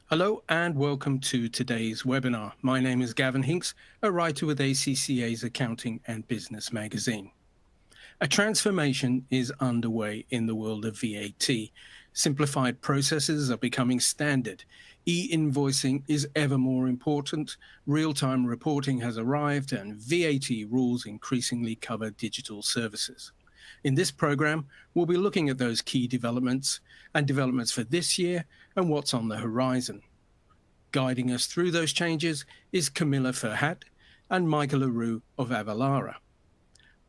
Hello and welcome to today's webinar. My name is Gavin Hinks, a writer with ACCA's Accounting and Business magazine. A transformation is underway in the world of VAT. Simplified processes are becoming standard. E-invoicing is ever more important. Real-time reporting has arrived and VAT rules increasingly cover digital services. In this program, we'll be looking at those key developments and developments for this year and what's on the horizon. Guiding us through those changes is Camilla Ferhat and Michael Leroux of Avalara.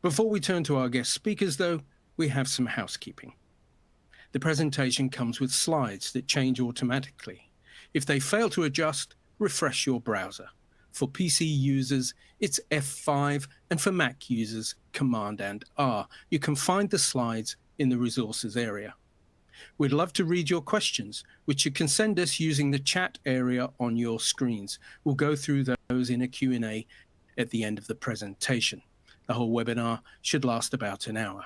Before we turn to our guest speakers, though, we have some housekeeping. The presentation comes with slides that change automatically. If they fail to adjust, refresh your browser. For PC users, it's F5, and for Mac users, Command and R. You can find the slides in the resources area. We'd love to read your questions, which you can send us using the chat area on your screens. We'll go through those in a Q&A at the end of the presentation. The whole webinar should last about an hour.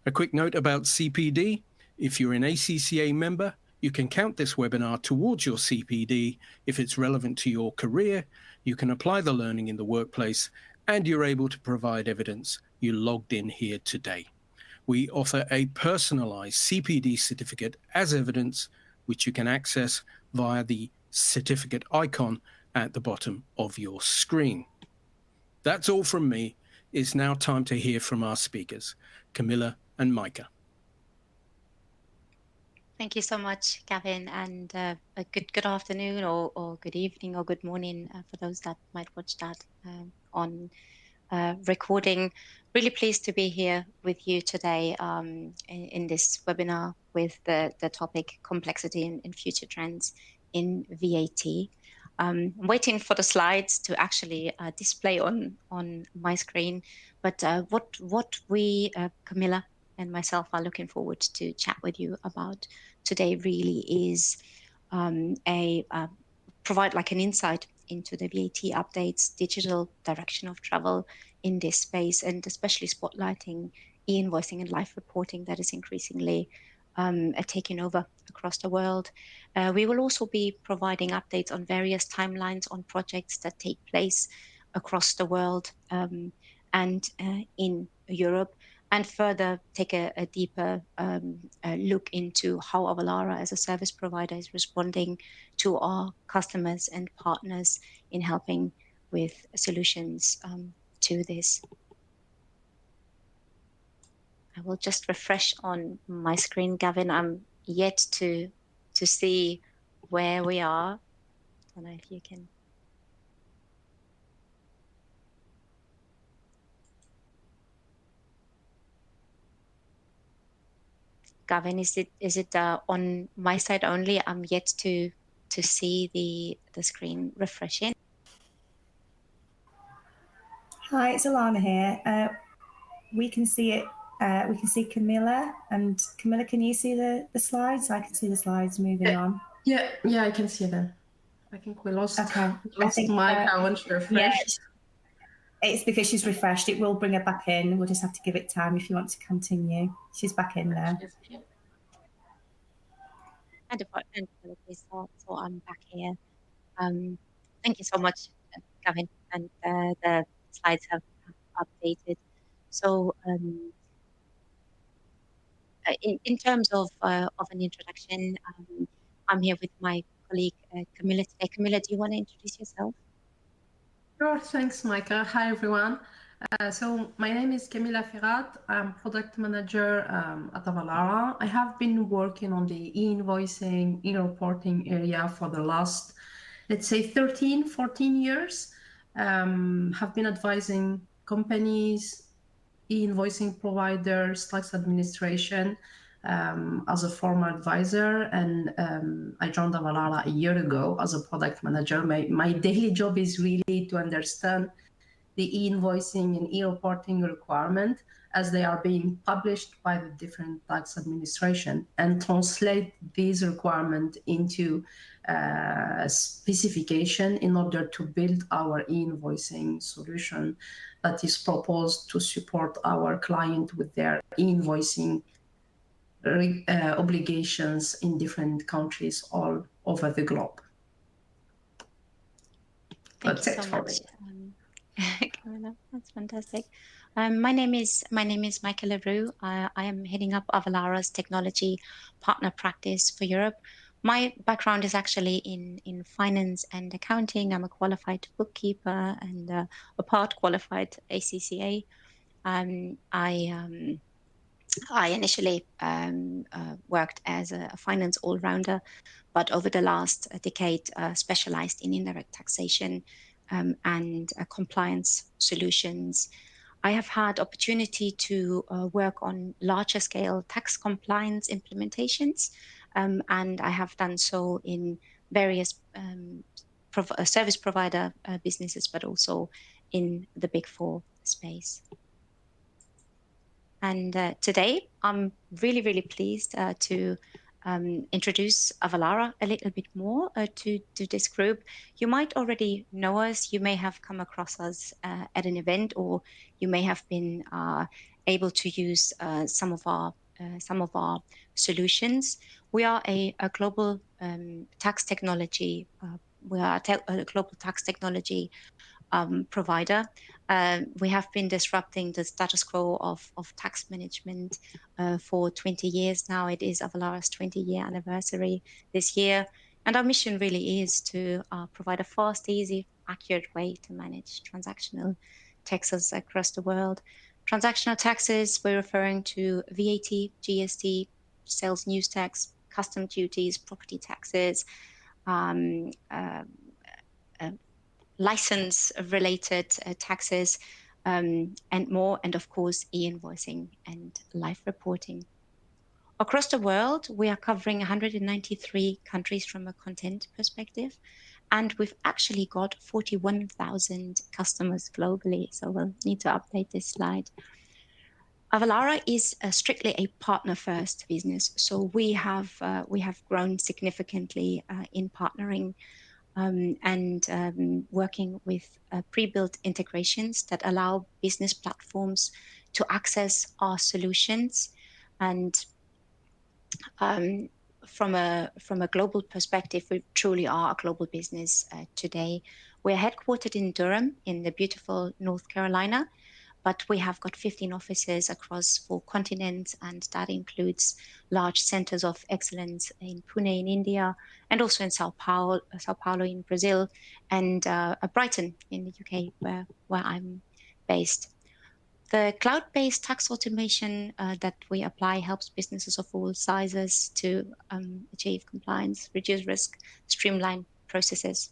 A quick note about CPD. If you're an ACCA member, you can count this webinar towards your CPD. If it's relevant to your career, you can apply the learning in the workplace, and you're able to provide evidence you logged in here today. We offer a personalized CPD certificate as evidence, which you can access via the certificate icon at the bottom of your screen. That's all from me. It's now time to hear from our speakers, Camilla and Micah. Thank you so much, Gavin, and a good afternoon or good evening or good morning for those that might watch that on recording. Really pleased to be here with you today in this webinar with the topic complexity and future trends in VAT. I'm waiting for the slides to actually display on my screen, but what we, Camilla and myself, are looking forward to chat with you about today really is provide like an insight into the VAT updates, digital direction of travel in this space, and especially spotlighting e-invoicing and live reporting that is increasingly taking over across the world. We will also be providing updates on various timelines on projects that take place across the world and in Europe, and further take a deeper look into how Avalara as a service provider is responding to our customers and partners in helping with solutions to this. I will just refresh on my screen, Gavin. I'm yet to see where we are. I don't know if you can. Gavin, is it on my side only? I'm yet to see the screen refreshing. Hi, it's Alana here. We can see it. We can see Camilla. And Camilla, can you see the slides? I can see the slides moving on. Yeah, I can see them. I think we lost. Okay. Lost Mike. I want to refresh. Yeah, it's because she's refreshed. It will bring her back in. We'll just have to give it time if you want to continue. She's back in now. And apologies, so I'm back here. Thank you so much, Gavin, and the slides have updated. So in terms of an introduction, I'm here with my colleague Camilla today. Camilla, do you want to introduce yourself? Sure, thanks, Micah. Hi, everyone. So my name is Camilla Ferhat. I'm product manager at Avalara. I have been working on the e-invoicing, e-reporting area for the last, let's say, 13, 14 years. Have been advising companies, e-invoicing providers, tax administration as a former advisor. And I joined Avalara a year ago as a product manager. My daily job is really to understand the e-invoicing and e-reporting requirement as they are being published by the different tax administration and translate these requirements into specification in order to build our e-invoicing solution that is proposed to support our client with their e-invoicing obligations in different countries all over the globe. Thank That's you it so for much, me. Camilla. That's fantastic. My name is Michaela Roux. I am heading up Avalara's technology partner practice for Europe. My background is actually in finance and accounting. I'm a qualified bookkeeper and a part qualified ACCA. I initially worked as a finance all-rounder, but over the last decade specialized in indirect taxation and compliance solutions. I have had opportunity to work on larger scale tax compliance implementations, and I have done so in various service provider businesses, but also in the Big Four space. And today, I'm really, really pleased to introduce Avalara a little bit more to this group. You might already know us. You may have come across us at an event, or you may have been able to use some of our solutions. We are a global tax technology. We are a global tax technology provider. We have been disrupting the status quo of tax management for 20 years now. It is Avalara's 20-year anniversary this year. And our mission really is to provide a fast, easy, accurate way to manage transactional taxes across the world. Transactional taxes, we're referring to VAT, GST, sales news tax, custom duties, property taxes, license-related taxes, and more, and of course, e-invoicing and live reporting. Across the world, we are covering 193 countries from a content perspective, and we've actually got 41,000 customers globally, so we'll need to update this slide. Avalara is strictly a partner-first business, so we have grown significantly in partnering and working with pre-built integrations that allow business platforms to access our solutions. And from a global perspective, we truly are a global business today. We're headquartered in Durham, in the beautiful North Carolina, but we have got 15 offices across 4 continents, and that includes large centers of excellence in Pune in India, and also in Sao Paulo in Brazil, and Brighton in the UK, where I'm based. The cloud-based tax automation that we apply helps businesses of all sizes to achieve compliance, reduce risk, streamline processes.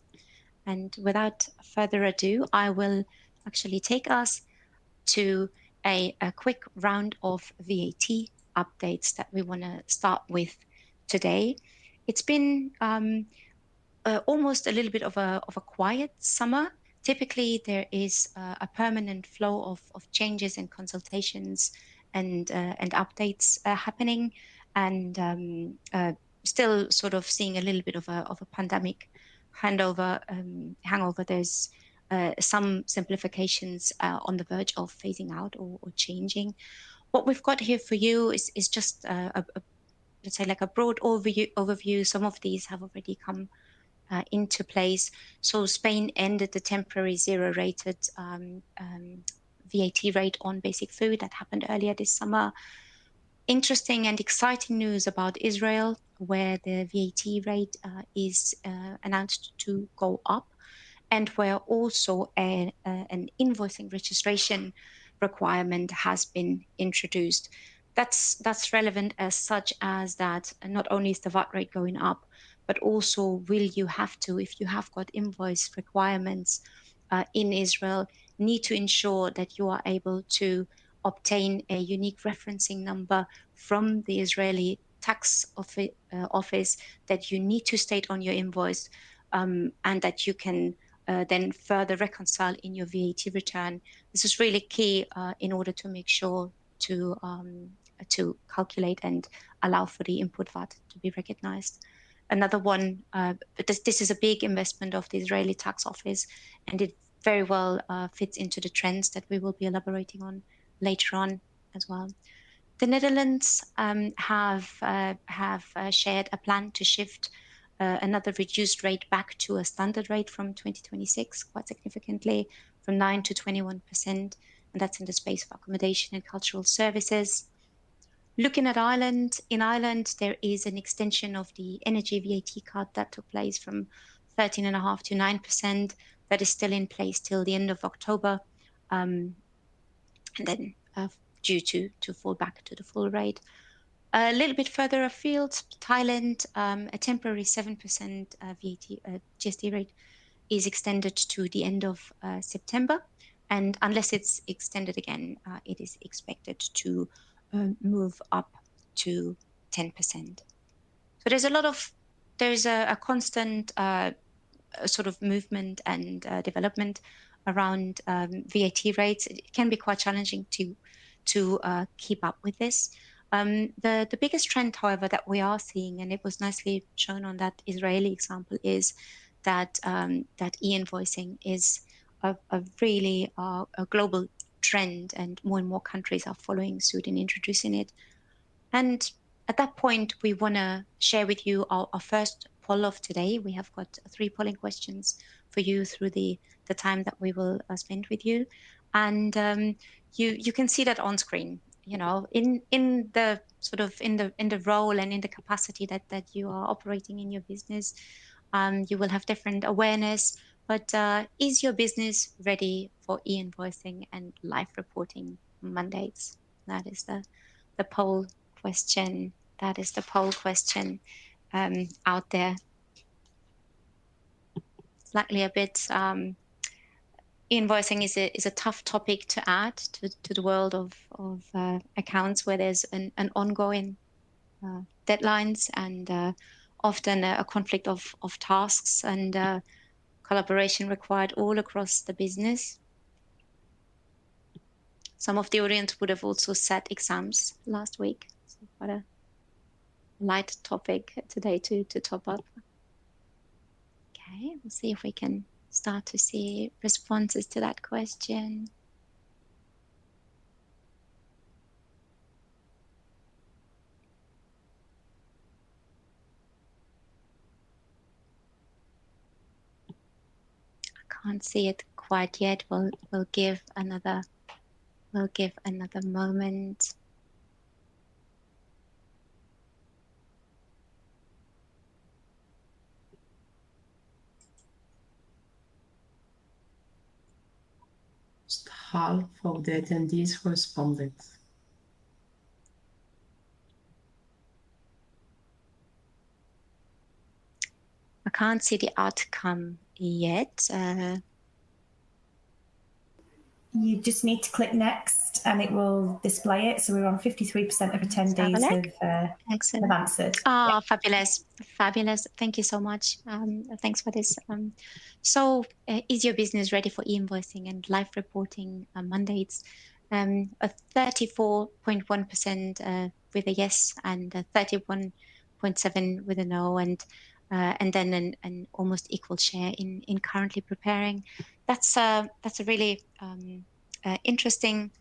And without further ado, I will actually take us to a quick round of VAT updates that we want to start with today. It's been almost a little bit of a quiet summer. Typically, there is a permanent flow of changes and consultations and updates happening, and still sort of seeing a little bit of a pandemic hangover. There's some simplifications on the verge of phasing out or changing. What we've got here for you is just let's say like a broad overview. Some of these have already come into place. So Spain ended the temporary zero-rated VAT rate on basic food that happened earlier this summer. Interesting and exciting news about Israel, where the VAT rate is announced to go up, and where also an invoicing registration requirement has been introduced. That's relevant as such as that not only is the VAT rate going up, but also will you have to, if you have got invoice requirements in Israel, need to ensure that you are able to obtain a unique referencing number from the Israeli tax office that you need to state on your invoice, and that you can then further reconcile in your VAT return. This is really key in order to make sure to calculate and allow for the input VAT to be recognized. Another one, but this is a big investment of the Israeli tax office, and it very well fits into the trends that we will be elaborating on later on as well. The Netherlands have shared a plan to shift another reduced rate back to a standard rate from 2026, quite significantly, from 9 to 21%, and that's in the space of accommodation and cultural services. Looking at Ireland, in Ireland, there is an extension of the energy VAT cut that took place from 13.5% to 9%. That is still in place till the end of October, and then due to fall back to the full rate. A little bit further afield, Thailand, a temporary 7% VAT GST rate is extended to the end of September, and unless it's extended again, it is expected to move up to 10%. So there's a constant sort of movement and development around VAT rates. It can be quite challenging to keep up with this. The biggest trend, however, that we are seeing, and it was nicely shown on that Israeli example, is that that e-invoicing is a really a global trend, and more countries are following suit and introducing it. And at that point, we want to share with you our first poll of today. We have got 3 polling questions for you through the time that we will spend with you, and you can see that on screen. You know, in the sort of in the role and in the capacity that you are operating in your business, you will have different awareness. But is your business ready for e-invoicing and live reporting mandates? That is the poll question. That is the poll question out there. Slightly a bit. E-invoicing is a tough topic to add to the world of accounts, where there's an ongoing deadlines and often a conflict of tasks and collaboration required all across the business. Some of the audience would have also set exams last week, so quite a light topic today to top up. Okay, we'll see if we can start to see responses to that question. I can't see it quite yet. We'll give another moment. Just half of the attendees responded. I can't see the outcome yet. You just need to click next and it will display it. So we're on 53% of attendees have answered. Oh, yeah. Fabulous. Fabulous. Thank you so much. Thanks for this. So is your business ready for e-invoicing and live reporting mandates? A 34.1% with a yes and 31.7% with a no, and then an almost equal share in currently preparing. That's a really interesting.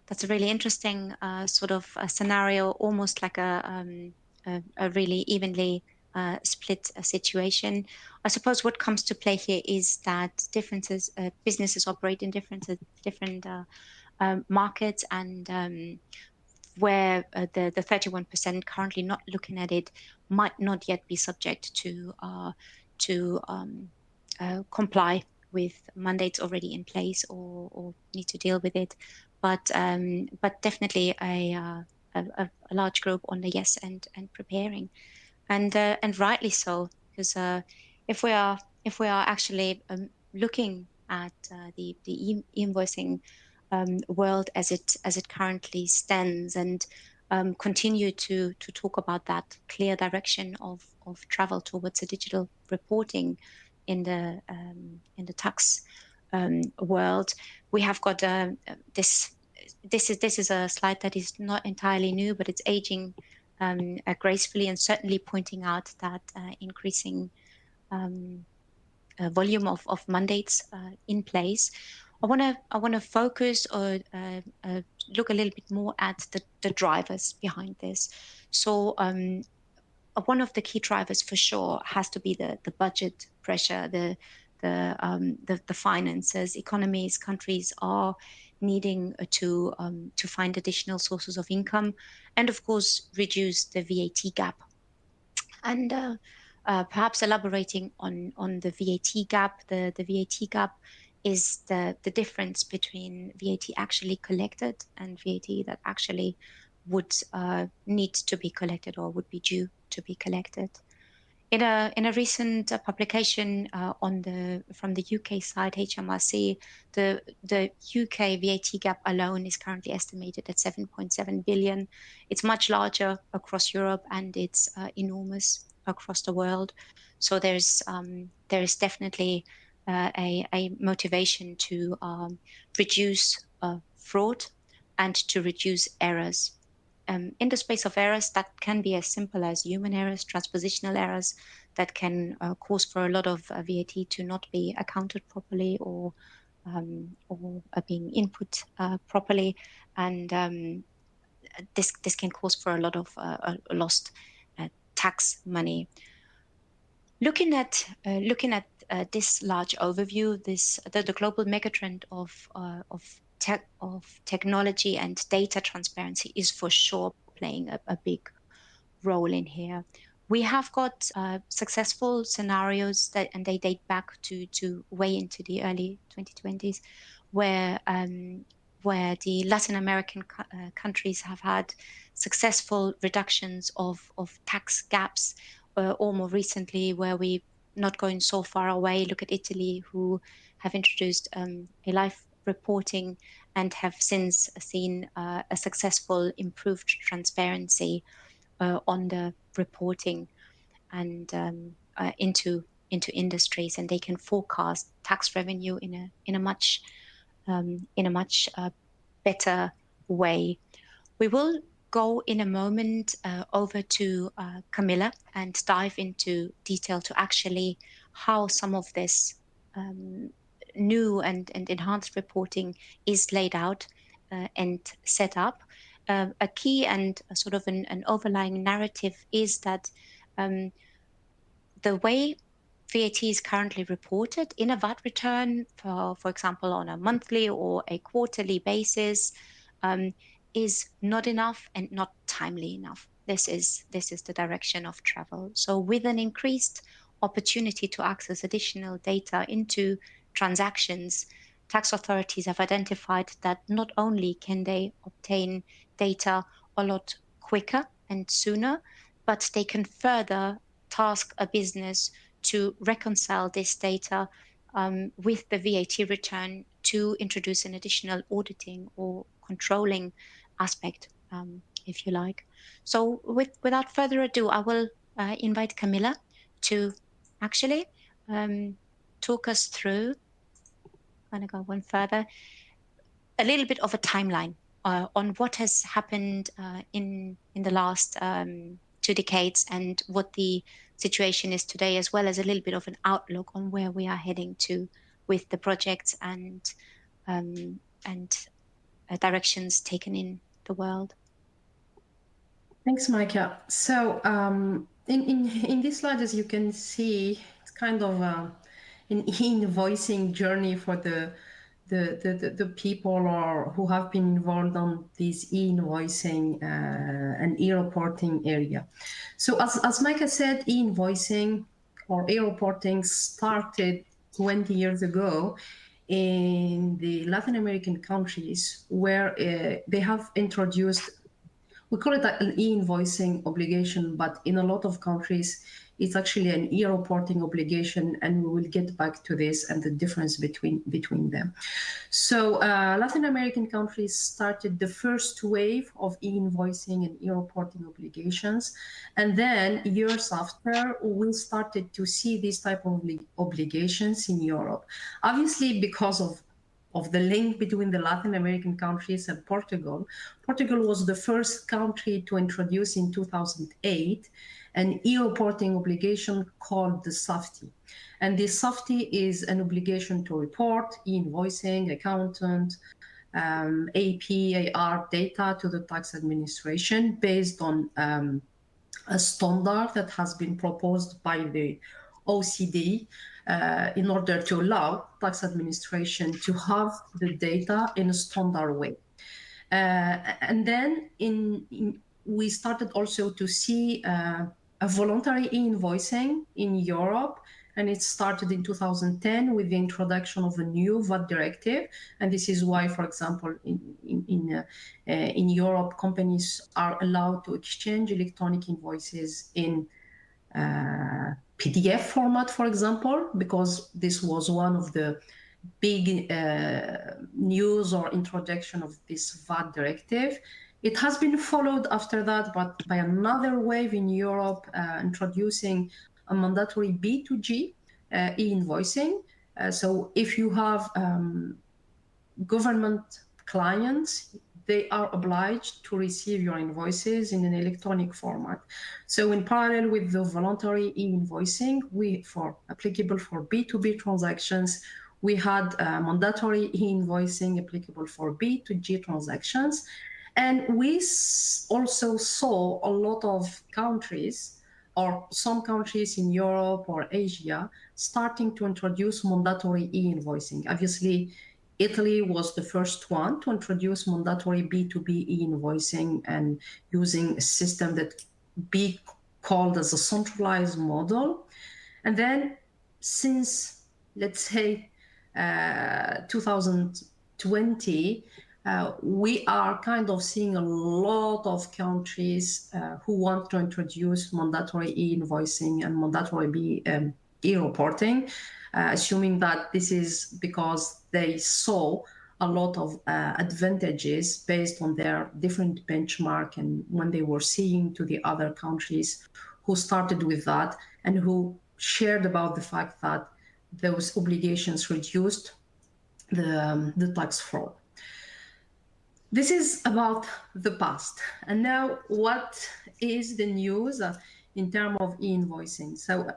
That's a really interesting sort of a scenario, almost like a really evenly split situation. I suppose what comes to play here is that businesses operate in different markets, and where the 31% currently not looking at it might not yet be subject to comply with mandates already in place or need to deal with it, but definitely a large group on the yes and preparing, and rightly so, because if we are actually looking at the e-invoicing world as it currently stands, and continue to talk about that clear direction of travel towards a digital reporting in the tax world, we have got this is a slide that is not entirely new, but it's aging gracefully, and certainly pointing out that increasing volume of mandates in place. I want to focus or look a little bit more at the drivers behind this. So one of the key drivers for sure has to be the budget pressure, the finances. Economies, countries are needing to find additional sources of income, and of course reduce the VAT gap. And perhaps elaborating on the VAT gap, the VAT gap is the difference between VAT actually collected and VAT that actually would need to be collected or would be due to be collected. In a recent publication from the UK side, HMRC, the UK VAT gap alone is currently estimated at 7.7 billion. It's much larger across Europe, and it's enormous across the world. So there is definitely a motivation to reduce fraud and to reduce errors. In the space of errors, that can be as simple as human errors, transpositional errors that can cause for a lot of VAT to not be accounted properly or being input properly, and this can cause for a lot of lost tax money. Looking at this large overview, the global megatrend of technology and data transparency is for sure playing a big role in here. We have got successful scenarios and they date back to way into the early 2020s, where the Latin American countries have had successful reductions of tax gaps, or more recently, where we not going so far away, look at Italy, who have introduced a life reporting and have since seen a successful improved transparency on the reporting and into industries, and they can forecast tax revenue in a much better way. We will go in a moment over to Camilla and dive into detail to actually how some of this new and enhanced reporting is laid out and set up. A key and a sort of an overlying narrative is that the way VAT is currently reported in a VAT return, for example, on a monthly or a quarterly basis, is not enough and not timely enough. This is the direction of travel. So with an increased opportunity to access additional data into transactions, tax authorities have identified that not only can they obtain data a lot quicker and sooner, but they can further task a business to reconcile this data with the VAT return to introduce an additional auditing or controlling aspect, if you like. So without further ado, I will invite Camilla to actually talk us through, I'm going to go one further, a little bit of a timeline on what has happened in the last 2 decades and what the situation is today, as well as a little bit of an outlook on where we are heading to with the projects and directions taken in the world. Thanks, Micah. So in this slide, as you can see, it's kind of an e-invoicing journey for the people who have been involved on this e-invoicing and e-reporting area. So as Micah said, e-invoicing or e-reporting started 20 years ago in the Latin American countries, where they have introduced, we call it an e-invoicing obligation, but in a lot of countries, it's actually an e-reporting obligation, and we will get back to this and the difference between them. So Latin American countries started the first wave of e-invoicing and e-reporting obligations, and then years after, we started to see these type of obligations in Europe. Obviously, because of the link between the Latin American countries and Portugal. Portugal was the first country to introduce in 2008 an e-reporting obligation called the SAFTI. And the SAFTI is an obligation to report e-invoicing, accountant, AP, AR data to the tax administration based on a standard that has been proposed by the OECD in order to allow tax administration to have the data in a standard way. And then we started also to see a voluntary e-invoicing in Europe, and it started in 2010 with the introduction of a new VAT directive. And this is why, for example, in Europe, companies are allowed to exchange electronic invoices in PDF format, for example, because this was one of the big news or introduction of this VAT directive. It has been followed after that, but by another wave in Europe, introducing a mandatory B2G e-invoicing. So if you have government clients, they are obliged to receive your invoices in an electronic format. So in parallel with the voluntary e-invoicing, applicable for B2B transactions, we had mandatory e-invoicing applicable for B2G transactions. And we also saw a lot of countries, or some countries in Europe or Asia, starting to introduce mandatory e-invoicing. Obviously, Italy was the first one to introduce mandatory B2B e-invoicing and using a system that be called as a centralized model. And then since, let's say, 2020, we are kind of seeing a lot of countries who want to introduce mandatory e-invoicing and mandatory e-reporting, assuming that this is because they saw a lot of advantages based on their different benchmark and when they were seeing to the other countries who started with that and who shared about the fact that those obligations reduced the tax fraud. This is about the past. And now what is the news in terms of e-invoicing? So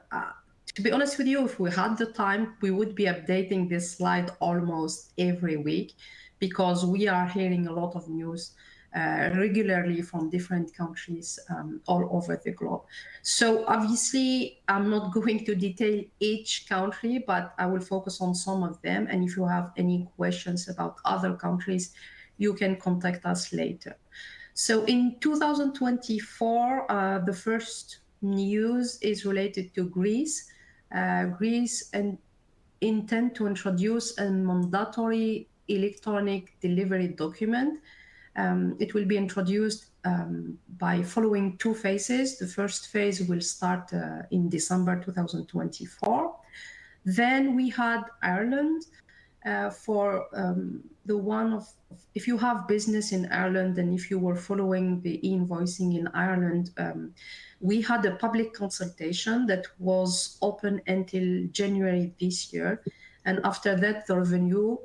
to be honest with you, if we had the time, we would be updating this slide almost every week because we are hearing a lot of news regularly from different countries all over the globe. So obviously, I'm not going to detail each country, but I will focus on some of them. And if you have any questions about other countries, you can contact us later. So in 2024, the first news is related to Greece. Greece intend to introduce a mandatory electronic delivery document. It will be introduced by following two phases. The first phase will start in December 2024. Then we had Ireland for the one of, if you have business in Ireland and if you were following the e-invoicing in Ireland, we had a public consultation that was open until January this year. And after that, the revenue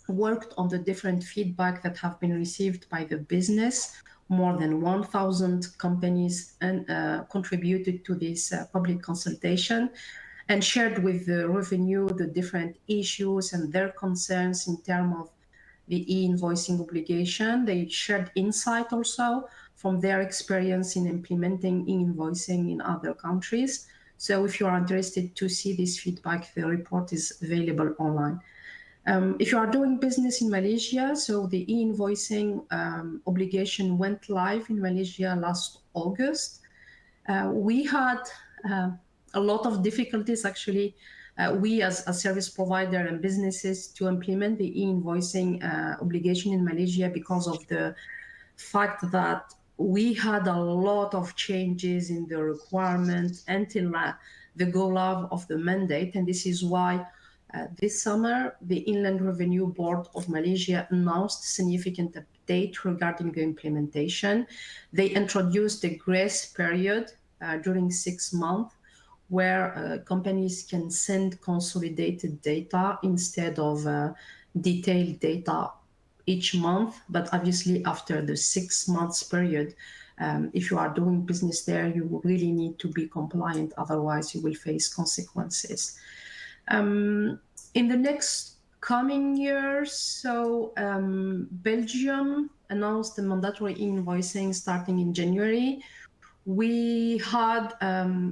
worked on the different feedback that have been received by the business. More than 1,000 companies and contributed to this public consultation and shared with the revenue the different issues and their concerns in terms of the e-invoicing obligation. They shared insight also from their experience in implementing e-invoicing in other countries. So if you are interested to see this feedback, the report is available online. If you are doing business in Malaysia, so the e-invoicing obligation went live in Malaysia last August. We had a lot of difficulties, actually, we as a service provider and businesses to implement the e-invoicing obligation in Malaysia because of the fact that we had a lot of changes in the requirement until the go-live of the mandate. And this is why this summer, the Inland Revenue Board of Malaysia announced significant update regarding the implementation. They introduced a grace period during 6 months where companies can send consolidated data instead of detailed data each month. But obviously, after the 6 months period, if you are doing business there, you really need to be compliant. Otherwise, you will face consequences. In the next coming years, so Belgium announced the mandatory invoicing starting in January. we had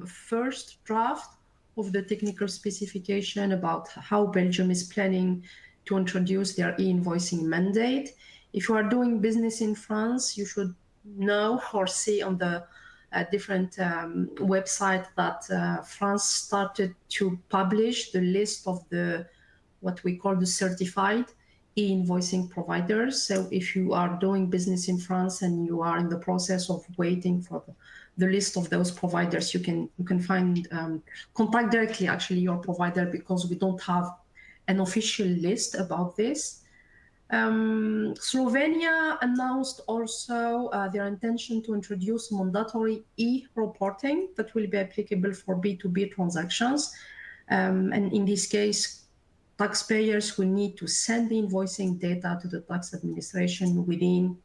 first draft of the technical specification about how Belgium is planning to introduce their e-invoicing mandate. If you are doing business in France, you should know or see on the different website that France started to publish the list of the what we call the certified e-invoicing providers. So if you are doing business in France and you are in the process of waiting for the list of those providers, you can find contact directly actually your provider, because we don't have an official list about this. Slovenia announced also their intention to introduce mandatory e-reporting that will be applicable for B2B transactions. And in this case, taxpayers will need to send the invoicing data to the tax administration within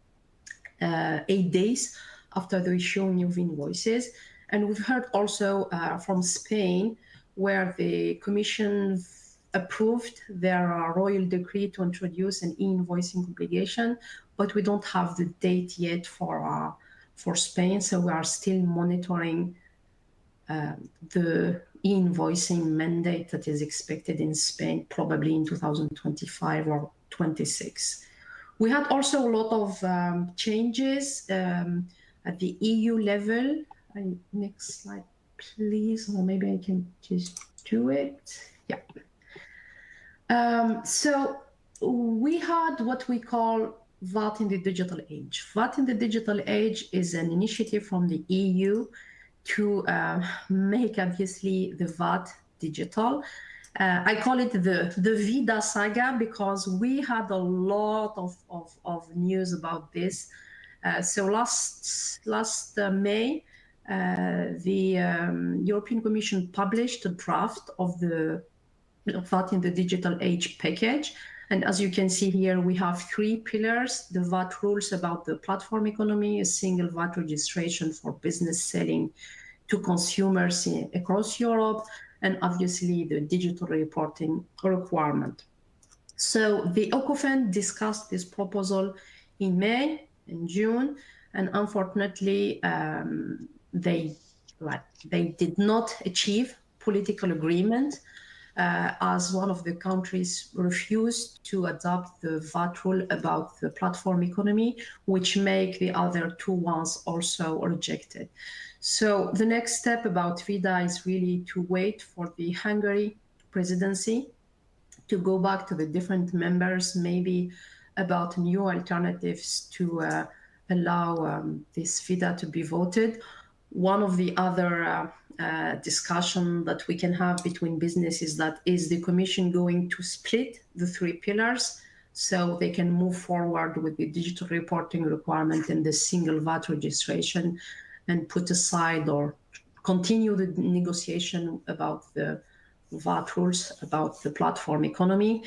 8 days after the issuing of invoices. And we've heard also from Spain, where the Commission approved their royal decree to introduce an e-invoicing obligation, but we don't have the date yet for Spain. So we are still monitoring the e-invoicing mandate that is expected in Spain, probably in 2025 or 26. We had also a lot of changes at the EU level. Next slide, please, or maybe I can just do it. Yeah. So we had what we call VAT in the digital age. VAT in the digital age is an initiative from the EU to make, obviously, the VAT digital. I call it the VIDA saga because we had a lot of news about this. So last May, the European Commission published a draft of the VAT in the digital age package. And as you can see here, we have 3 pillars: the VAT rules about the platform economy, a single VAT registration for business selling to consumers across Europe, and obviously the digital reporting requirement. So the ECOFIN discussed this proposal in May and June, and unfortunately, they did not achieve political agreement as one of the countries refused to adopt the VAT rule about the platform economy, which make the other 2 ones also rejected. So the next step about VIDA is really to wait for the Hungary presidency to go back to the different members, maybe about new alternatives to allow this VIDA to be voted. One of the other discussion that we can have between businesses, that is the Commission going to split the 3 pillars so they can move forward with the digital reporting requirement and the single VAT registration, and put aside or continue the negotiation about the VAT rules about the platform economy.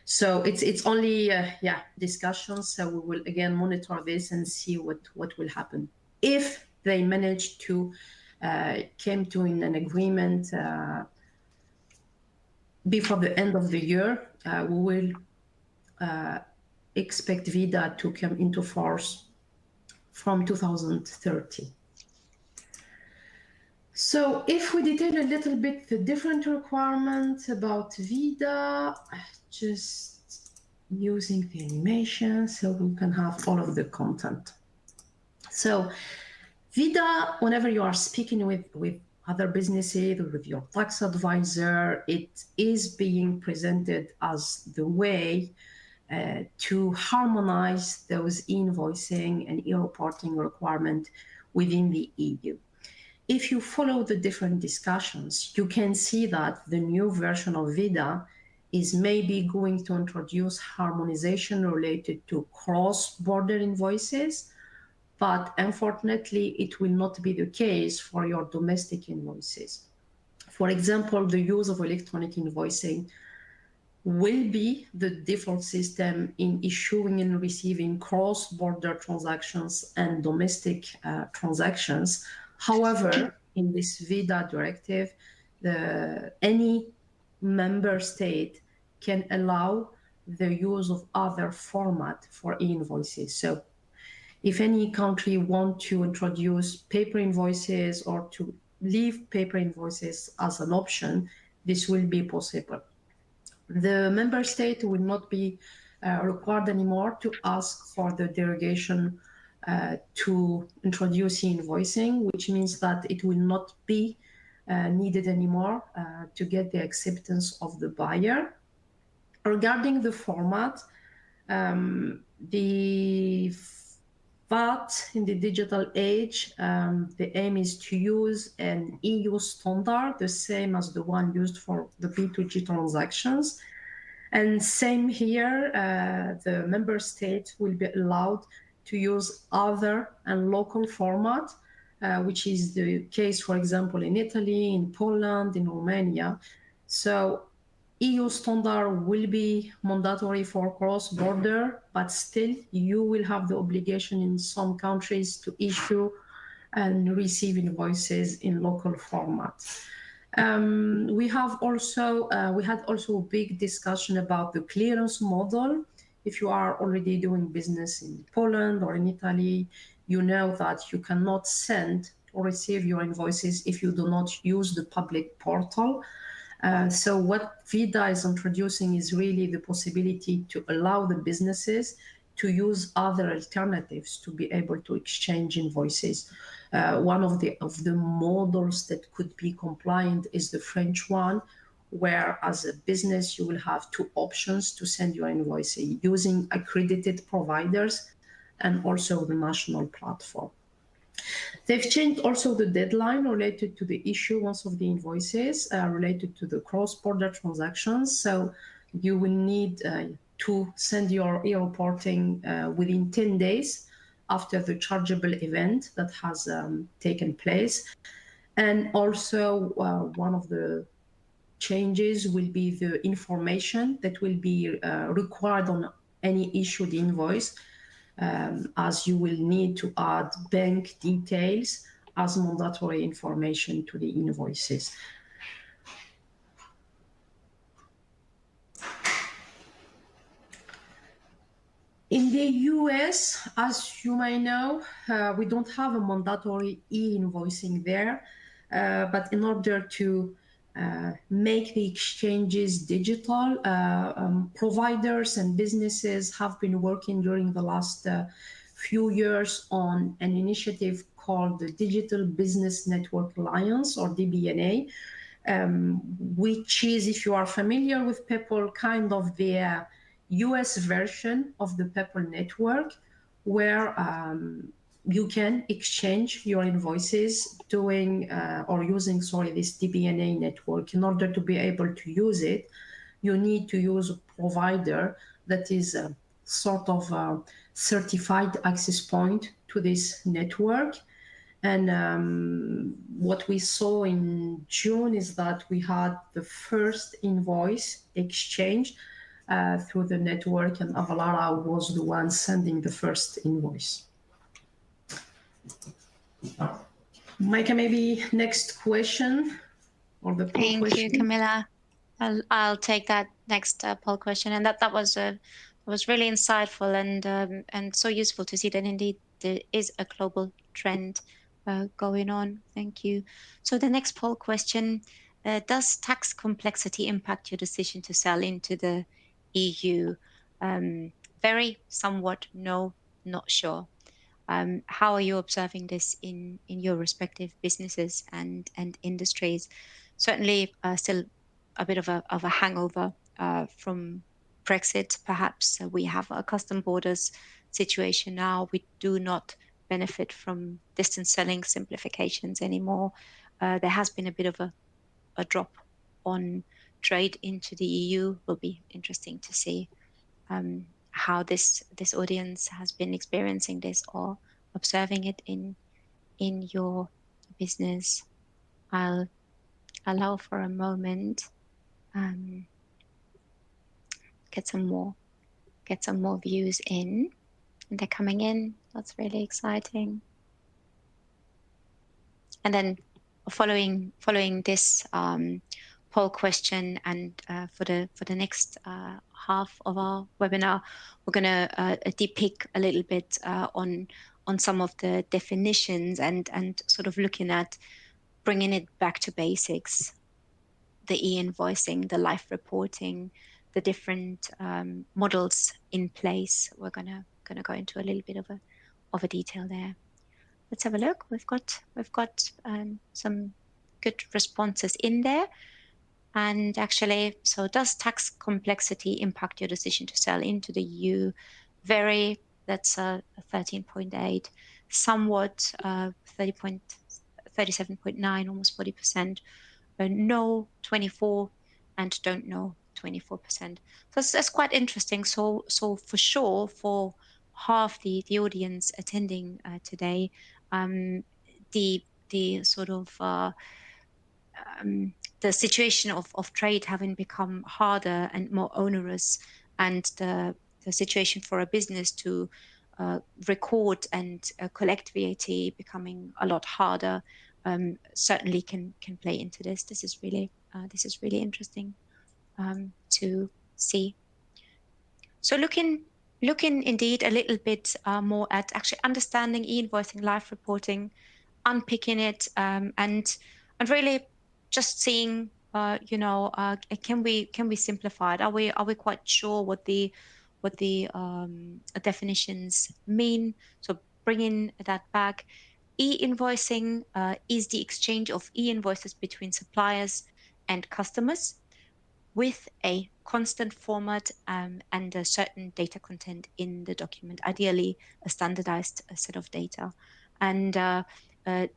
So it's only discussions. So we will again monitor this and see what will happen. If they manage to came to an agreement before the end of the year, we will expect VIDA to come into force from 2030. So if we detail a little bit the different requirements about VIDA, just using the animation so we can have all of the content. So VIDA, whenever you are speaking with other businesses, or with your tax advisor, it is being presented as the way to harmonize those invoicing and e-reporting requirements within the EU. If you follow the different discussions, you can see that the new version of VIDA is maybe going to introduce harmonization related to cross-border invoices, but unfortunately, it will not be the case for your domestic invoices. For example, the use of electronic invoicing will be the default system in issuing and receiving cross-border transactions and domestic transactions. However, in this VIDA directive, any member state can allow the use of other format for e-invoices. So if any country want to introduce paper invoices or to leave paper invoices as an option, this will be possible. The member state will not be required anymore to ask for the derogation to introduce e-invoicing, which means that it will not be needed anymore to get the acceptance of the buyer. Regarding the format, the VAT in the digital age, the aim is to use an EU standard, the same as the one used for the B2G transactions. And same here, the member states will be allowed to use other and local format, which is the case, for example, in Italy, in Poland, in Romania. So EU standard will be mandatory for cross-border, but still you will have the obligation in some countries to issue and receive invoices in local format. We had also a big discussion about the clearance model. If you are already doing business in Poland or in Italy, you know that you cannot send or receive your invoices if you do not use the public portal. So what VIDA is introducing is really the possibility to allow the businesses to use other alternatives to be able to exchange invoices. One of the models that could be compliant is the French one, where as a business you will have two options to send your invoice using accredited providers and also the national platform. They've changed also the deadline related to the issuance of the invoices related to the cross-border transactions. So you will need to send your e-reporting within 10 days after the chargeable event that has taken place. And also one of the changes will be the information that will be required on any issued invoice, as you will need to add bank details as mandatory information to the invoices. In the US, as you may know, we don't have a mandatory e-invoicing there, but in order to make the exchanges digital, providers and businesses have been working during the last few years on an initiative called the Digital Business Network Alliance, or DBNA, which is, if you are familiar with PayPal, kind of the US version of the PayPal network, where you can exchange your invoices doing or using, this DBNA network. In order to be able to use it, you need to use a provider that is a sort of a certified access point to this network. And what we saw in June is that we had the first invoice exchange through the network, and Avalara was the one sending the first invoice. Micah, maybe next question, or the poll question. Thank you, Camilla. I'll take that next poll question, and that was really insightful and so useful to see that indeed there is a global trend going on. Thank you. So the next poll question: does tax complexity impact your decision to sell into the EU? Very, somewhat, no, not sure. How are you observing this in your respective businesses and industries? Certainly still a bit of a hangover from Brexit, perhaps. We have a custom borders situation now. We do not benefit from distance selling simplifications anymore. There has been a bit of a drop on trade into the EU. Will be interesting to see how this audience has been experiencing this or observing it in your business. I'll allow for a moment, get some more views in, and they're coming in. That's really exciting. And then following this poll question, and for the next half of our webinar, we're going to deep pick a little bit on on some of the definitions and sort of looking at bringing it back to basics, the e-invoicing, the life reporting, the different models in place. We're gonna go into a little bit of a detail there. Let's have a look. We've got some good responses in there. And actually, so does tax complexity impact your decision to sell into the EU? Very, that's a 13.8, somewhat 37.9, almost 40%. No, 24, and don't know, 24%. So that's quite interesting. So for sure, for half the audience attending today, the sort of the situation of trade having become harder and more onerous, and the situation for a business to record and collect VAT becoming a lot harder, certainly can play into this. This is really interesting to see. So looking indeed a little bit more at actually understanding e-invoicing, live reporting, unpicking it, and really just seeing, can we simplify it? Are we quite sure what the definitions mean? So bringing that back. E-invoicing is the exchange of e-invoices between suppliers and customers with a constant format and a certain data content in the document, ideally a standardized set of data. And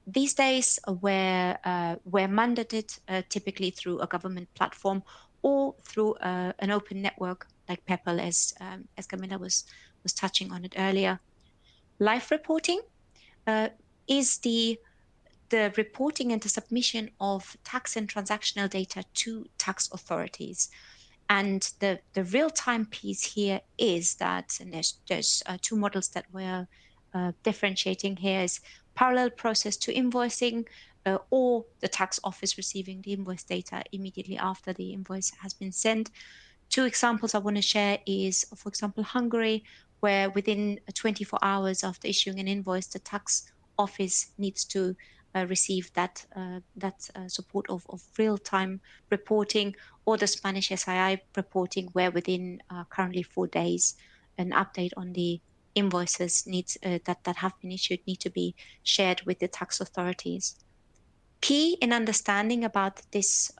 these days, we're mandated typically through a government platform or through an open network like PEPL, as Camilla was touching on it earlier. Live reporting is the reporting and the submission of tax and transactional data to tax authorities. And the real-time piece here is that, and there's two models that we're differentiating here, is parallel process to invoicing, or the tax office receiving the invoice data immediately after the invoice has been sent. Two examples I want to share is, for example, Hungary, where within 24 hours after issuing an invoice, the tax office needs to receive that support of real-time reporting, or the Spanish SII reporting, where within currently 4 days, an update on the invoices needs that have been issued need to be shared with the tax authorities. Key in understanding about this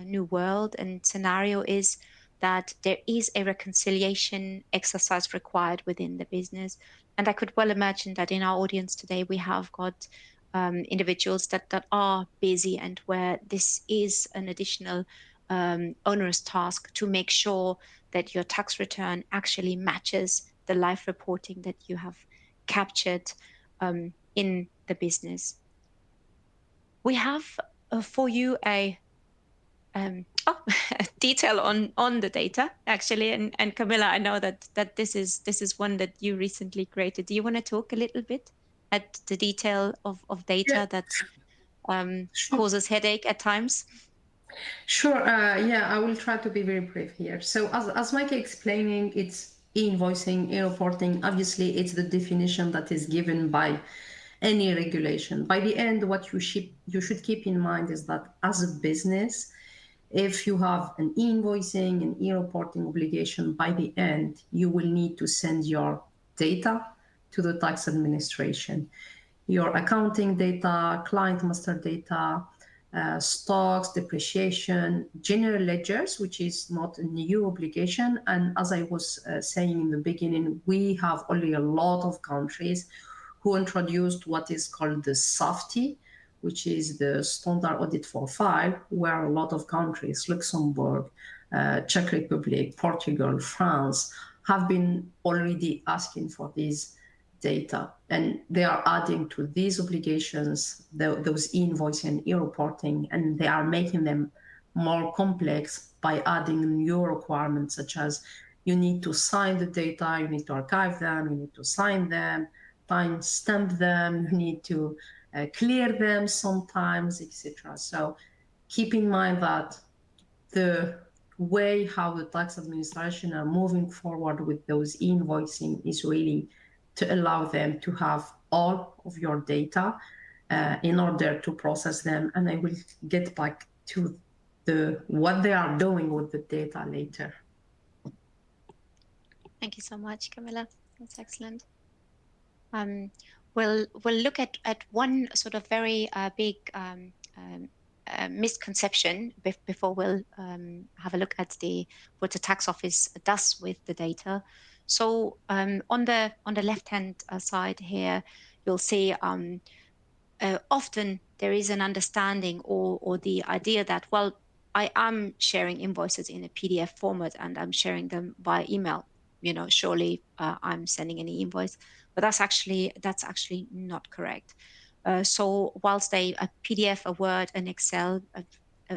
new world and scenario is that there is a reconciliation exercise required within the business. And I could well imagine that in our audience today, we have got individuals that are busy, and where this is an additional onerous task to make sure that your tax return actually matches the live reporting that you have captured in the business. We have for you a detail on the data, actually, and Camilla, I know that this is one that you recently created. Do you want to talk a little bit at the detail of data that causes headache at times? Sure. Yeah, I will try to be very brief here. So as Mike explaining, it's e-invoicing, e-reporting. Obviously, it's the definition that is given by any regulation. By the end, what you should keep in mind is that as a business, if you have an e-invoicing and e-reporting obligation, by the end, you will need to send your data to the tax administration. Your accounting data, client master data, stocks, depreciation, general ledgers, which is not a new obligation. And as I was saying in the beginning, we have only a lot of countries who introduced what is called the SAFTI, which is the standard audit for file, where a lot of countries, Luxembourg, Czech Republic, Portugal, France, have been already asking for these data. And they are adding to these obligations, those e-invoicing and e-reporting, and they are making them more complex by adding new requirements, such as you need to sign the data, you need to archive them, you need to sign them, time stamp them, you need to clear them sometimes, etc. So keep in mind that the way how the tax administration are moving forward with those e-invoicing is really to allow them to have all of your data in order to process them. And I will get back to what they are doing with the data later. Thank you so much, Camilla. That's excellent. We'll look at one sort of very big misconception before we'll have a look at what the tax office does with the data. So on the left-hand side here, you'll see often there is an understanding or the idea that, well, I am sharing invoices in a PDF format and I'm sharing them by email. You know, surely I'm sending any invoice, but that's actually not correct. So whilst a PDF, a Word, an Excel, a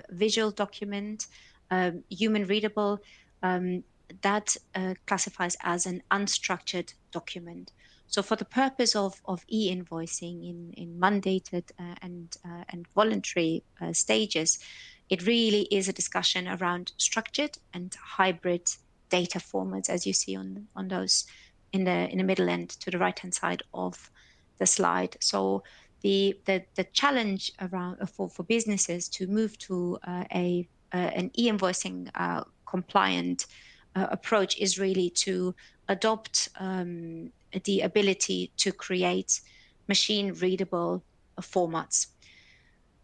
visual document, human readable, that classifies as an unstructured document. So for the purpose of e-invoicing in mandated and voluntary stages, it really is a discussion around structured and hybrid data formats, as you see on those in the middle end to the right hand side of the slide. So the challenge around for businesses to move to an e-invoicing compliant approach is really to adopt the ability to create machine readable formats.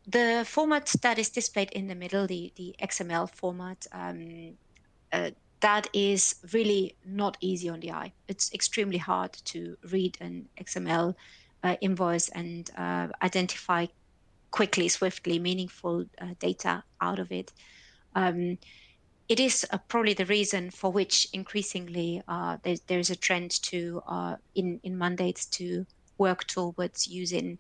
The format that is displayed in the middle, the XML format, that is really not easy on the eye. It's extremely hard to read an XML invoice and identify quickly, swiftly, meaningful data out of it. It is probably the reason for which increasingly there's a trend to in mandates to work towards using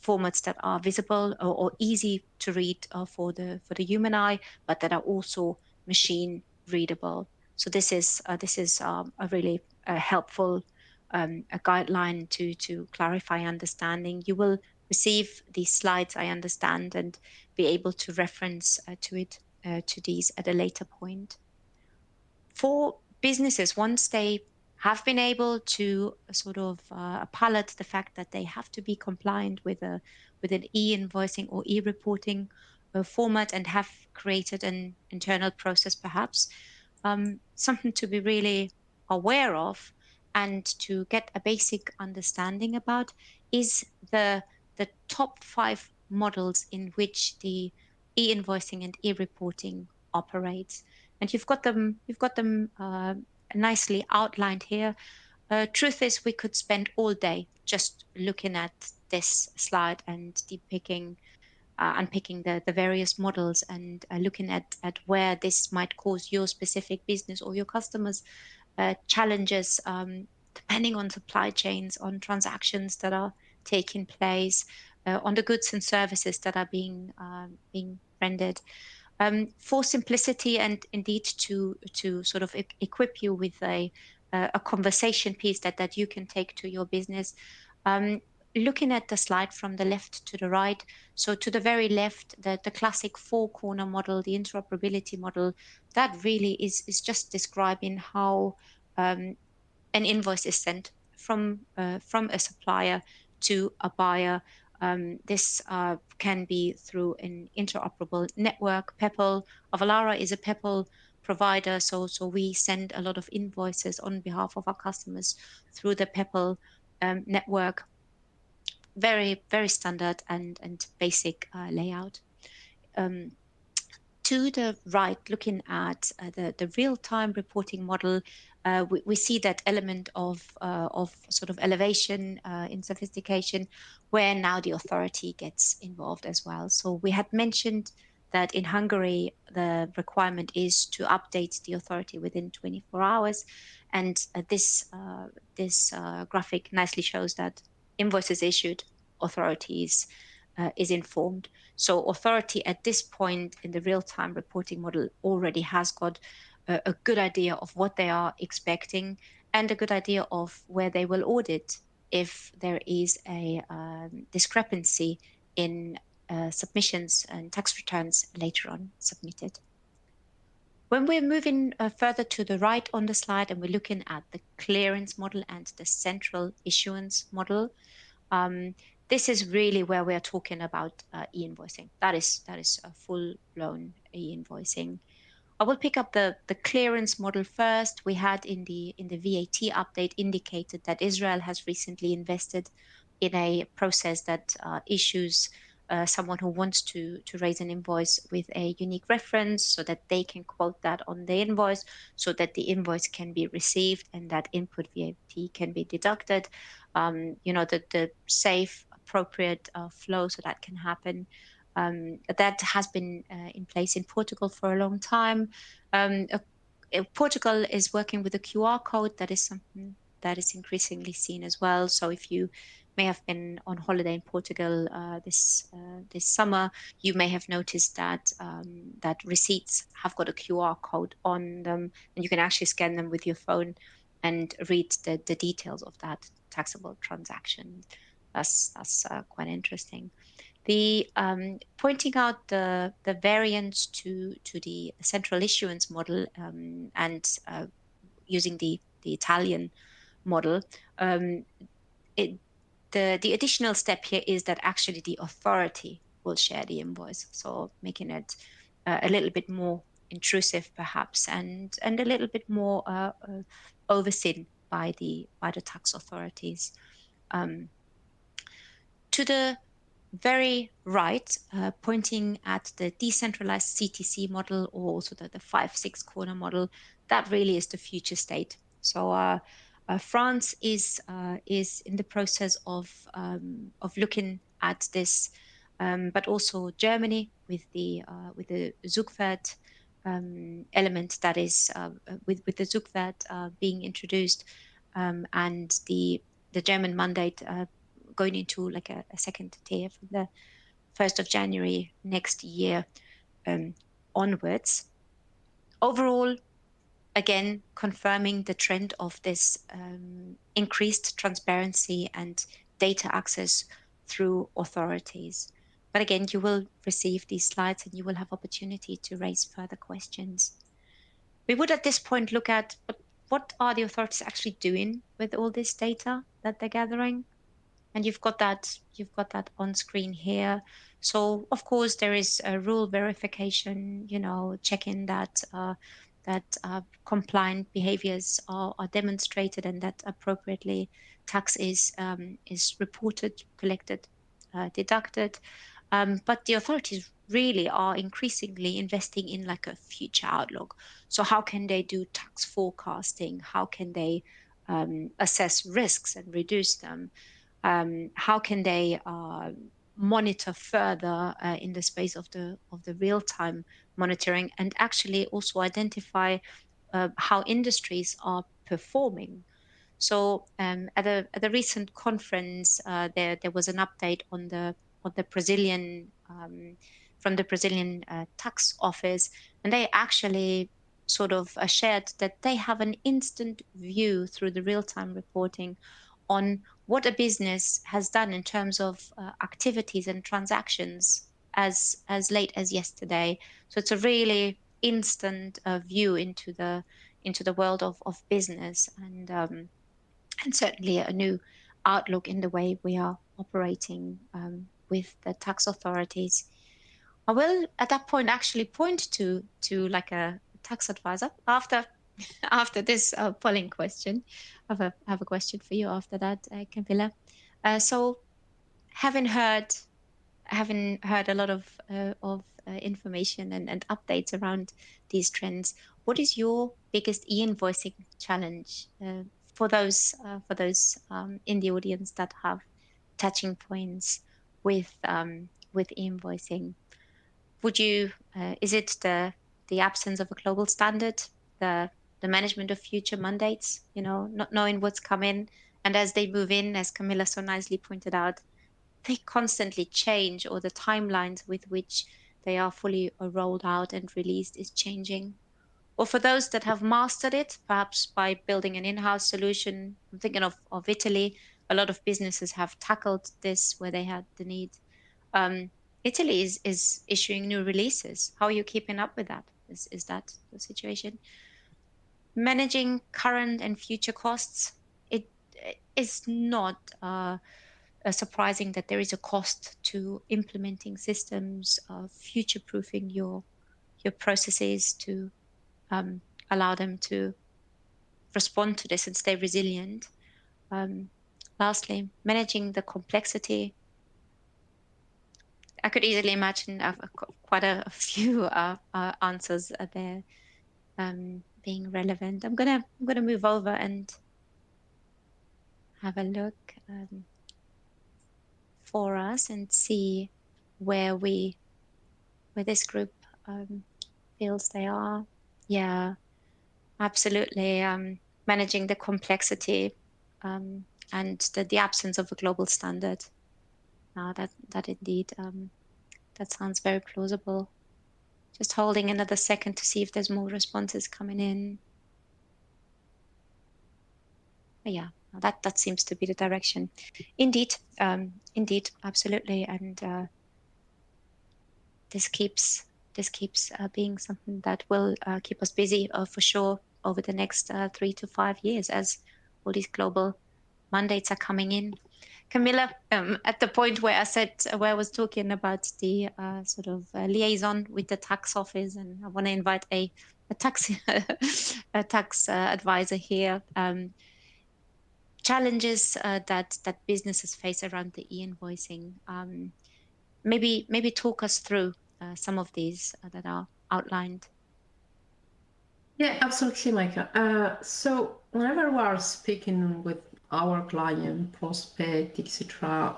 formats that are visible or easy to read for the human eye, but that are also machine readable. So this is a really helpful a guideline to clarify understanding. You will receive these slides, I understand, and be able to reference to these at a later point. For businesses, once they have been able to sort of palate the fact that they have to be compliant with an e-invoicing or e-reporting format and have created an internal process, perhaps something to be really aware of and to get a basic understanding about is the top 5 models in which the e-invoicing and e-reporting operates, and you've got them nicely outlined here. Truth is, we could spend all day just looking at this slide and unpicking the various models and looking at where this might cause your specific business or your customers challenges, depending on supply chains, on transactions that are taking place, on the goods and services that are being rendered. For simplicity and indeed to sort of equip you with a conversation piece that you can take to your business. Looking at the slide from the left to the right, so to the very left, the classic 4-corner model, the interoperability model, that really is just describing how an invoice is sent from a supplier to a buyer. This can be through an interoperable network. Peppol, Avalara is a Peppol provider, so we send a lot of invoices on behalf of our customers through the Peppol network. Very, very standard and basic layout. To the right, looking at the real-time reporting model, we see that element of sort of elevation in sophistication, where now the authority gets involved as well. So we had mentioned that in Hungary, the requirement is to update the authority within 24 hours. And this graphic nicely shows that invoices issued, authorities is informed. So authority at this point in the real-time reporting model already has got a good idea of what they are expecting and a good idea of where they will audit if there is a discrepancy in submissions and tax returns later on submitted. When we're moving further to the right on the slide and we're looking at the clearance model and the central issuance model, this is really where we're talking about e-invoicing. That is a full-blown e-invoicing. I will pick up the clearance model first. We had in the VAT update indicated that Israel has recently invested in a process that issues someone who wants to raise an invoice with a unique reference so that they can quote that on the invoice so that the invoice can be received and that input VAT can be deducted. The safe, appropriate flow so that can happen. That has been in place in Portugal for a long time. Portugal is working with a QR code. That is something that is increasingly seen as well. So if you may have been on holiday in Portugal this summer, you may have noticed that that receipts have got a QR code on them, and you can actually scan them with your phone and read the details of that taxable transaction. That's quite interesting. The pointing out the variants to the central issuance model and using the Italian model, the additional step here is that actually the authority will share the invoice, so making it a little bit more intrusive perhaps and a little bit more overseen by the tax authorities. To the very right, pointing at the decentralized CTC model or also the 5-6 corner model, that really is the future state. So France is in the process of looking at this, but also Germany with the Zugwert element that is with the Zugwert being introduced, and the German mandate going into like a second tier from the 1st of January next year onwards. Overall, again, confirming the trend of this increased transparency and data access through authorities. But again, you will receive these slides and you will have opportunity to raise further questions. We would at this point look at what are the authorities actually doing with all this data that they're gathering? And you've got that on screen here. So of course there is a rule verification, checking that compliant behaviors are demonstrated and that appropriately tax is reported, collected, deducted. But the authorities really are increasingly investing in like a future outlook. So how can they do tax forecasting? How can they assess risks and reduce them? How can they monitor further in the space of the real-time monitoring and actually also identify how industries are performing? So at a recent conference, there was an update on the Brazilian from the Brazilian tax office, and they actually sort of shared that they have an instant view through the real-time reporting on what a business has done in terms of activities and transactions as late as yesterday. So it's a really instant view into the world of business and certainly a new outlook in the way we are operating with the tax authorities. I will at that point actually point to like a tax advisor after this polling question. I have a question for you after that, Camilla. So having heard a lot of information and updates around these trends, what is your biggest e-invoicing challenge for those in the audience that have touching points with e-invoicing? Would you is it the absence of a global standard, the management of future mandates, not knowing what's coming, and as they move in, as Camilla so nicely pointed out, they constantly change, or the timelines with which they are fully rolled out and released is changing? Or for those that have mastered it, perhaps by building an in-house solution, I'm thinking of Italy. A lot of businesses have tackled this where they had the need. Italy is issuing new releases. How are you keeping up with that? Is that the situation? Managing current and future costs. It is not surprising that there is a cost to implementing systems, future-proofing your processes to allow them to respond to this and stay resilient. Lastly, managing the complexity. I could easily imagine quite a few answers there being relevant. I'm gonna move over and have a look for us and see where this group feels they are. Yeah, absolutely. Managing the complexity and the absence of a global standard. That indeed, that sounds very plausible. Just holding another second to see if there's more responses coming in. But yeah, that seems to be the direction. Indeed, absolutely, and this keeps being something that will keep us busy for sure over the next 3 to 5 years as all these global mandates are coming in. Camilla, at the point where I was talking about the sort of liaison with the tax office, and I want to invite a tax a tax advisor here. Challenges that businesses face around the e-invoicing. Maybe talk us through some of these that are outlined. Yeah, absolutely, Micah. So whenever we are speaking with our client, prospect, etc.,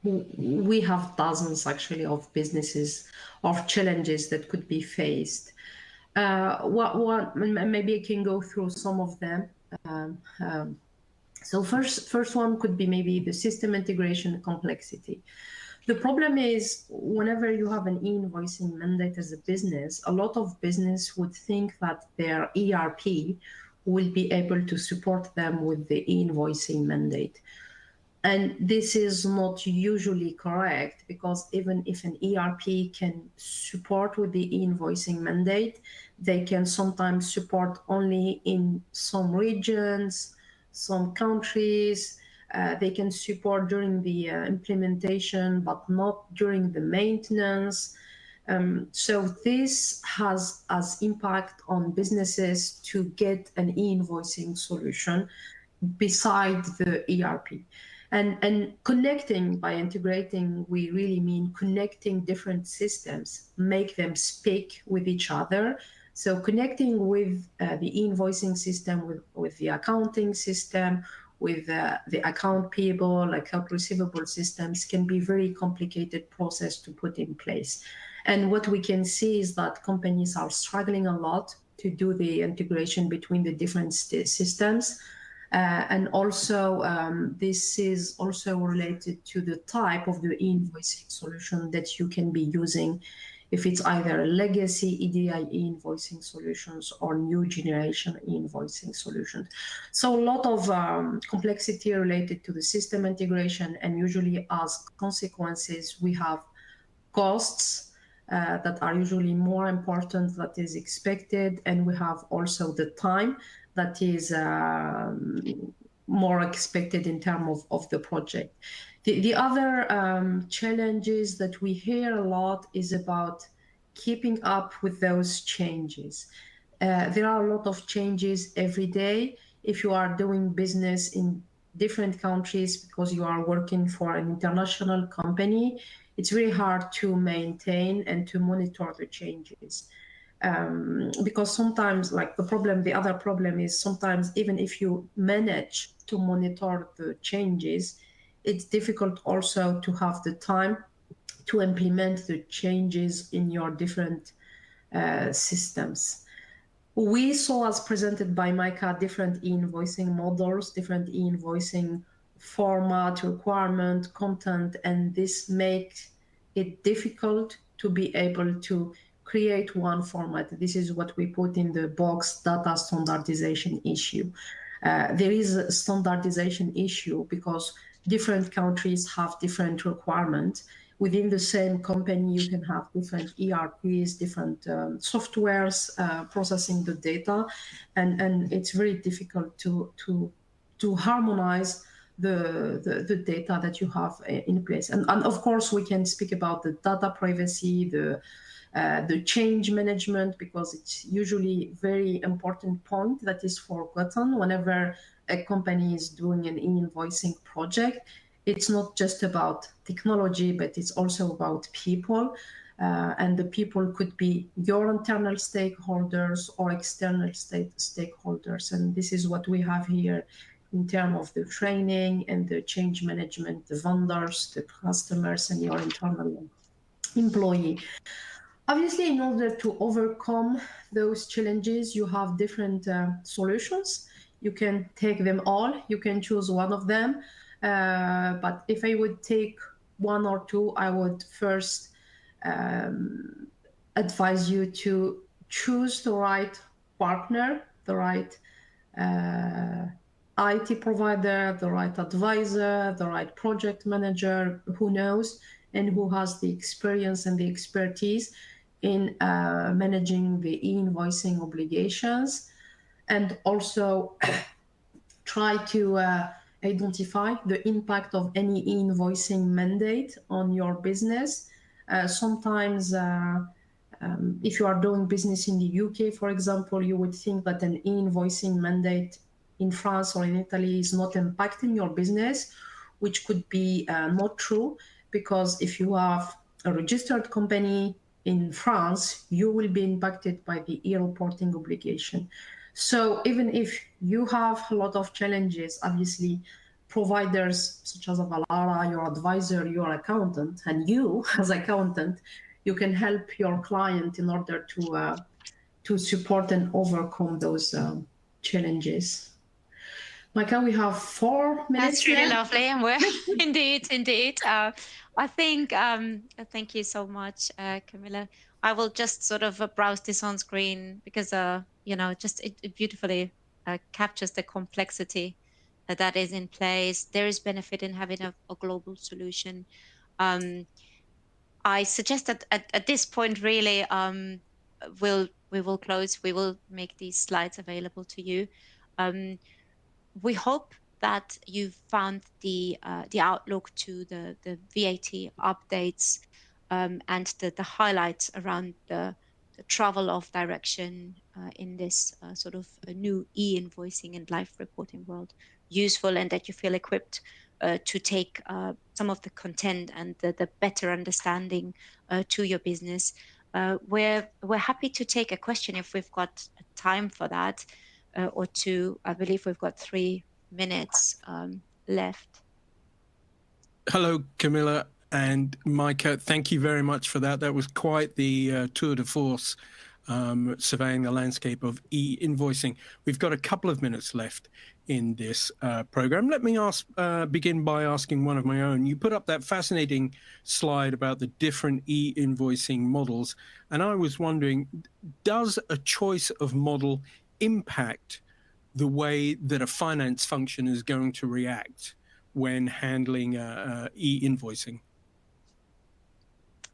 we have dozens actually of businesses, of challenges that could be faced. Maybe I can go through some of them. So first one could be maybe the system integration complexity. The problem is whenever you have an e-invoicing mandate as a business, a lot of business would think that their ERP will be able to support them with the e-invoicing mandate. And this is not usually correct, because even if an ERP can support with the e-invoicing mandate, they can sometimes support only in some regions, some countries. They can support during the implementation, but not during the maintenance. So this has impact on businesses to get an e-invoicing solution beside the ERP. And connecting, by integrating, we really mean connecting different systems, make them speak with each other. So connecting with the invoicing system, with the accounting system, with the account payable, account receivable systems can be very complicated process to put in place. And what we can see is that companies are struggling a lot to do the integration between the different systems. And also, this is also related to the type of the e-invoicing solution that you can be using, if it's either a legacy EDI e-invoicing solutions or new generation e-invoicing solutions. So a lot of complexity related to the system integration, and usually as consequences, we have costs that are usually more important than is expected, and we have also the time that is more expected in terms of the project. The other challenges that we hear a lot is about keeping up with those changes. There are a lot of changes every day. If you are doing business in different countries because you are working for an international company, it's really hard to maintain and to monitor the changes. Because sometimes, the other problem is sometimes even if you manage to monitor the changes, it's difficult also to have the time to implement the changes in your different systems. We saw, as presented by Micah, different e-invoicing models, different e-invoicing format, requirement, content, and this makes it difficult to be able to create one format. This is what we put in the box, data standardization issue. There is a standardization issue because different countries have different requirements. within the same company, you can have different ERPs, different softwares processing the data, and it's very difficult to harmonize the data that you have in place. And of course, we can speak about the data privacy, the change management, because it's usually very important point that is forgotten whenever a company is doing an e-invoicing project. It's not just about technology, but it's also about people. And the people could be your internal stakeholders or external stakeholders. And this is what we have here in terms of the training and the change management, the vendors, the customers, and your internal employee. Obviously, in order to overcome those challenges, you have different solutions. You can take them all. You can choose one of them. But if I would take one or two, I would first advise you to choose the right partner, the right IT provider, the right advisor, the right project manager who knows and who has the experience and the expertise in managing the e-invoicing obligations, and also try to identify the impact of any e-invoicing mandate on your business. Sometimes if you are doing business in the UK, for example, you would think that an e-invoicing mandate in France or in Italy is not impacting your business, which could be not true, because if you have a registered company in France, you will be impacted by the e-reporting obligation. So even if you have a lot of challenges, obviously providers such as Avalara, your advisor, your accountant, and you as accountant, you can help your client in order to support and overcome those challenges. Micah, we have 4 minutes. That's really lovely, and we're indeed. I think thank you so much, Camilla. I will just sort of browse this on screen because you know, just it beautifully captures the complexity that is in place. There is benefit in having a global solution. I suggest that at this point, really, we will close. We will make these slides available to you. We hope that you've found the outlook to the VAT updates and the highlights around the travel of direction in this sort of a new e-invoicing and life reporting world useful, and that you feel equipped to take some of the content and the better understanding to your business. We're happy to take a question if we've got time for that. Or two. I believe we've got 3 minutes left. Hello, Camilla and Micah. Thank you very much for that. That was quite the tour de force, surveying the landscape of e-invoicing. We've got a couple of minutes left in this program. Let me begin by asking one of my own. You put up that fascinating slide about the different e-invoicing models, and I was wondering, does a choice of model impact the way that a finance function is going to react when handling e-invoicing?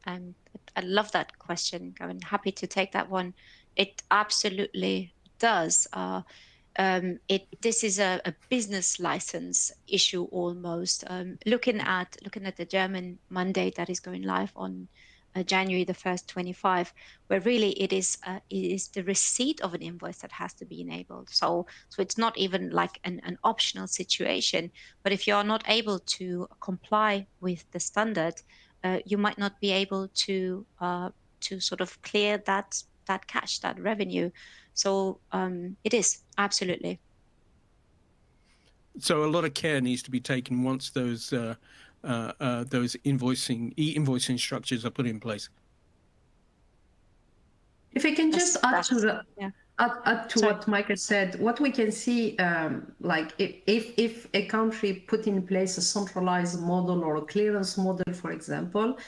I love that question. I'm happy to take that one. It absolutely does. This is a business license issue almost. Looking at the German mandate that is going live on January the 1st, 25, where really it is the receipt of an invoice that has to be enabled. So it's not even like an optional situation. But if you are not able to comply with the standard, you might not be able to sort of clear that cash, that revenue. So it is absolutely. So a lot of care needs to be taken once those e-invoicing structures are put in place. If I can just add to what Michael said, what we can see, like if a country put in place a centralized model or a clearance model, for example,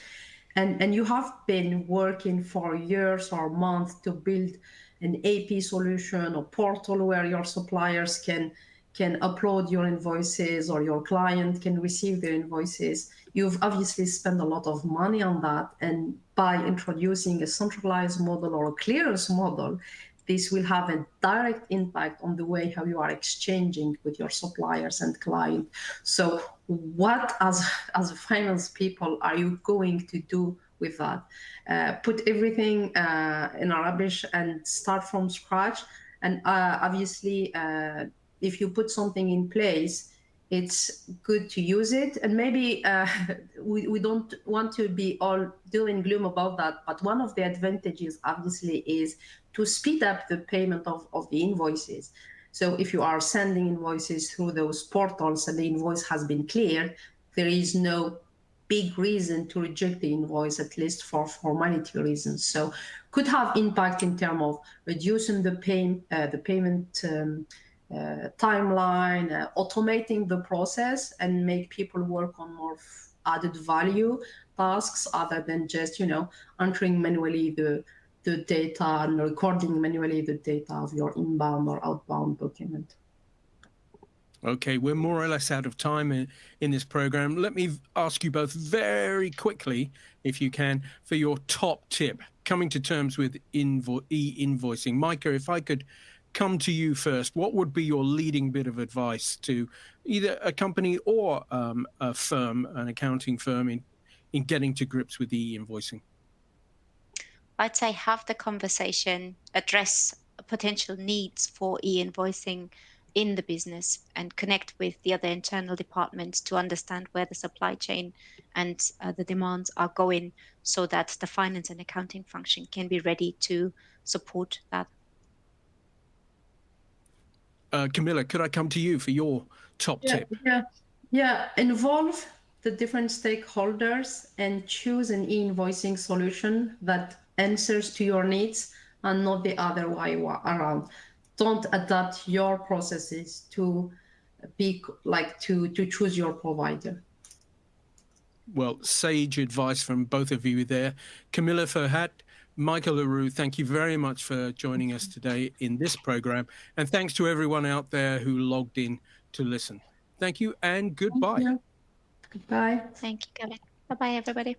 and you have been working for years or months to build an AP solution or portal where your suppliers can can upload your invoices or your client can receive their invoices. You've obviously spent a lot of money on that. And by introducing a centralized model or a clearance model, this will have a direct impact on the way how you are exchanging with your suppliers and clients. So what, as finance people, are you going to do with that? Put everything in a rubbish and start from scratch? And obviously, if you put something in place, it's good to use it. And maybe we don't want to be all doom and gloom about that. But one of the advantages, obviously, is to speed up the payment of the invoices. So if you are sending invoices through those portals and the invoice has been cleared, there is no big reason to reject the invoice, at least for formality reasons. So could have impact in terms of reducing the payment timeline, automating the process, and make people work on more added value tasks other than just, entering manually the data and recording manually the data of your inbound or outbound document. Okay, we're more or less out of time in this program. Let me ask you both very quickly, if you can, for your top tip, coming to terms with e-invoicing. Micah, if I could come to you first, what would be your leading bit of advice to either a company or a firm, an accounting firm, in getting to grips with e-invoicing? I'd say have the conversation, address potential needs for e-invoicing in the business, and connect with the other internal departments to understand where the supply chain and the demands are going, so that the finance and accounting function can be ready to support that. Camilla, could I come to you for your top tip? Yeah. Involve the different stakeholders and choose an e-invoicing solution that answers to your needs and not the other way around. Don't adapt your processes to to choose your provider. Well, sage advice from both of you there. Camilla Ferhat, Michael Leroux, thank you very much for joining us today in this program. And thanks to everyone out there who logged in to listen. Thank you and goodbye. Thank you. Goodbye. Thank you, Gavin. Bye-bye, everybody.